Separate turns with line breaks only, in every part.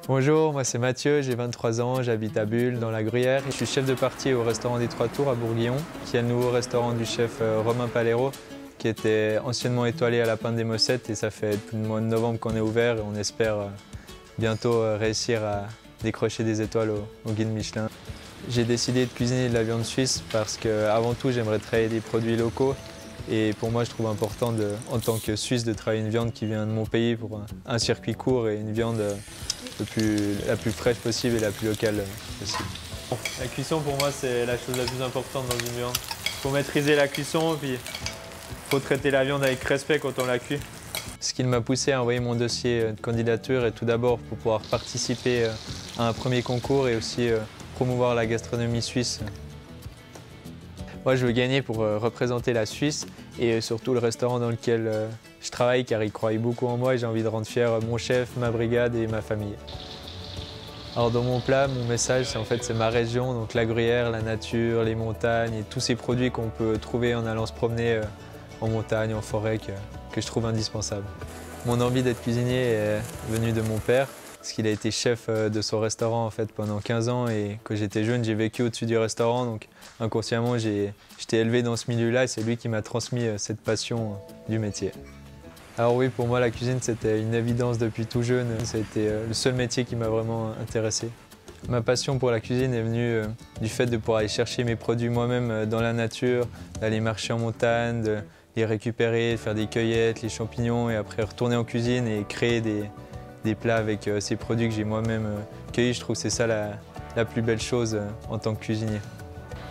Bonjour, moi c'est Mathieu, j'ai 23 ans, j'habite à Bulle, dans la Gruyère. Je suis chef de partie au restaurant des Trois Tours à Bourguillon, qui est le nouveau restaurant du chef Romain Palero, qui était anciennement étoilé à la Pinte des Mossettes, et ça fait depuis le mois de novembre qu'on est ouvert et on espère bientôt réussir à décrocher des étoiles au guide Michelin. J'ai décidé de cuisiner de la viande suisse parce qu'avant tout j'aimerais travailler des produits locaux. Et pour moi, je trouve important, en tant que Suisse, de travailler une viande qui vient de mon pays pour un circuit court et une viande la plus fraîche possible et la plus locale possible. La cuisson, pour moi, c'est la chose la plus importante dans une viande. Il faut maîtriser la cuisson, puis il faut traiter la viande avec respect quand on la cuit. Ce qui m'a poussé à envoyer mon dossier de candidature est tout d'abord pour pouvoir participer à un premier concours et aussi promouvoir la gastronomie suisse. Moi, je veux gagner pour représenter la Suisse et surtout le restaurant dans lequel je travaille, car ils croient beaucoup en moi et j'ai envie de rendre fier mon chef, ma brigade et ma famille. Alors dans mon plat, mon message, c'est ma région, donc la Gruyère, la nature, les montagnes et tous ces produits qu'on peut trouver en allant se promener en montagne, en forêt, que je trouve indispensable. Mon envie d'être cuisinier est venue de mon père, parce qu'il a été chef de son restaurant pendant 15 ans et quand j'étais jeune, j'ai vécu au-dessus du restaurant, donc inconsciemment, j'étais élevé dans ce milieu-là et c'est lui qui m'a transmis cette passion du métier. Alors oui, pour moi, la cuisine, c'était une évidence depuis tout jeune. Ça a été le seul métier qui m'a vraiment intéressé. Ma passion pour la cuisine est venue du fait de pouvoir aller chercher mes produits moi-même dans la nature, d'aller marcher en montagne, de les récupérer, de faire des cueillettes, les champignons et après retourner en cuisine et créer des plats avec ces produits que j'ai moi-même cueillis. Je trouve que c'est ça la plus belle chose en tant que cuisinier.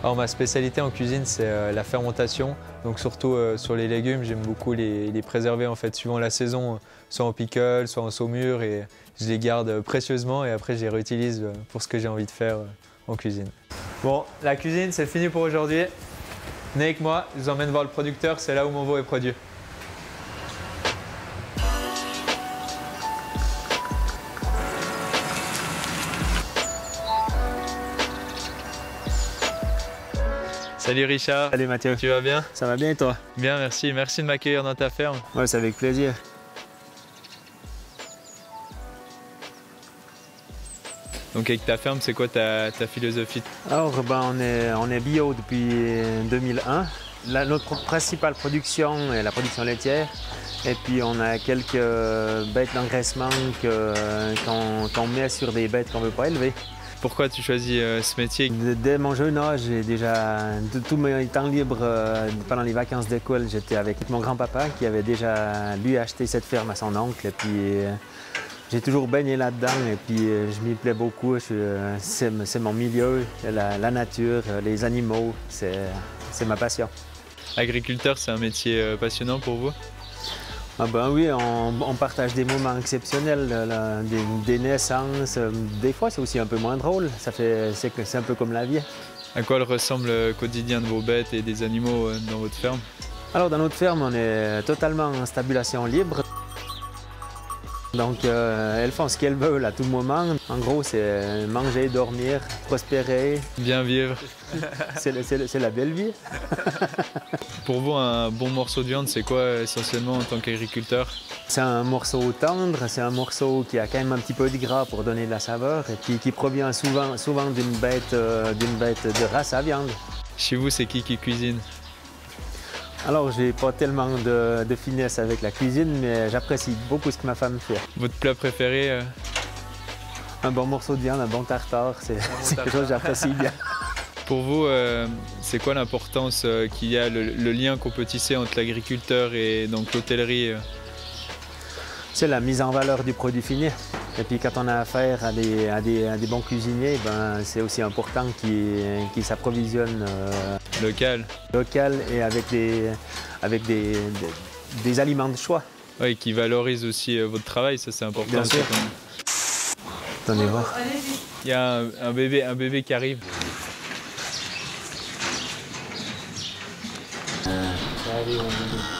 Alors ma spécialité en cuisine, c'est la fermentation. Donc surtout sur les légumes, j'aime beaucoup les préserver suivant la saison, soit en pickle, soit en saumure, et je les garde précieusement et après je les réutilise pour ce que j'ai envie de faire en cuisine. Bon, la cuisine, c'est fini pour aujourd'hui. Venez avec moi, je vous emmène voir le producteur, c'est là où mon veau est produit. Salut Richard.
Salut Mathieu.
Tu vas bien?
Ça va bien et toi?
Bien, merci. Merci de m'accueillir dans ta ferme.
Ouais, c'est avec plaisir.
Donc avec ta ferme, c'est quoi ta philosophie?
Alors on est bio depuis 2001. Notre principale production est la production laitière. Et puis on a quelques bêtes d'engraissement qu'on met sur des bêtes qu'on ne veut pas élever.
Pourquoi tu choisis ce métier?
Dès mon jeune âge, tout mon temps libre, pendant les vacances d'école, j'étais avec mon grand-papa qui avait déjà, lui, acheté cette ferme à son oncle. Et puis j'ai toujours baigné là-dedans et puis je m'y plais beaucoup. C'est mon milieu, la nature, les animaux, c'est ma passion.
Agriculteur, c'est un métier passionnant pour vous?
Ah ben oui, on partage des moments exceptionnels, des naissances. Des fois, c'est aussi un peu moins drôle. C'est un peu comme la vie.
À quoi ressemble le quotidien de vos bêtes et des animaux dans votre ferme?
Alors, dans notre ferme, on est totalement en stabulation libre. Donc, elles font ce qu'elles veulent à tout moment. En gros, c'est manger, dormir, prospérer.
Bien vivre.
C'est la belle vie.
Pour vous, un bon morceau de viande, c'est quoi essentiellement en tant qu'agriculteur? C'est
un morceau tendre, c'est un morceau qui a quand même un petit peu de gras pour donner de la saveur et puis qui provient souvent d'une bête de race à viande.
Chez vous, c'est qui cuisine?
Alors, j'ai pas tellement de finesse avec la cuisine, mais j'apprécie beaucoup ce que ma femme fait.
Votre plat préféré?
Un bon morceau de viande, un bon tartare, c'est quelque chose que j'apprécie bien.
Pour vous, c'est quoi l'importance qu'il y a, le lien qu'on peut tisser entre l'agriculteur et donc l'hôtellerie?
C'est la mise en valeur du produit fini. Et puis quand on a affaire à des bons cuisiniers, ben, c'est aussi important qu'ils s'approvisionnent
local
et avec des aliments de choix.
Oui, qui valorisent aussi votre travail, ça c'est important.
Bien sûr. Attendez voir.
Il y a un bébé qui arrive.
Allez, on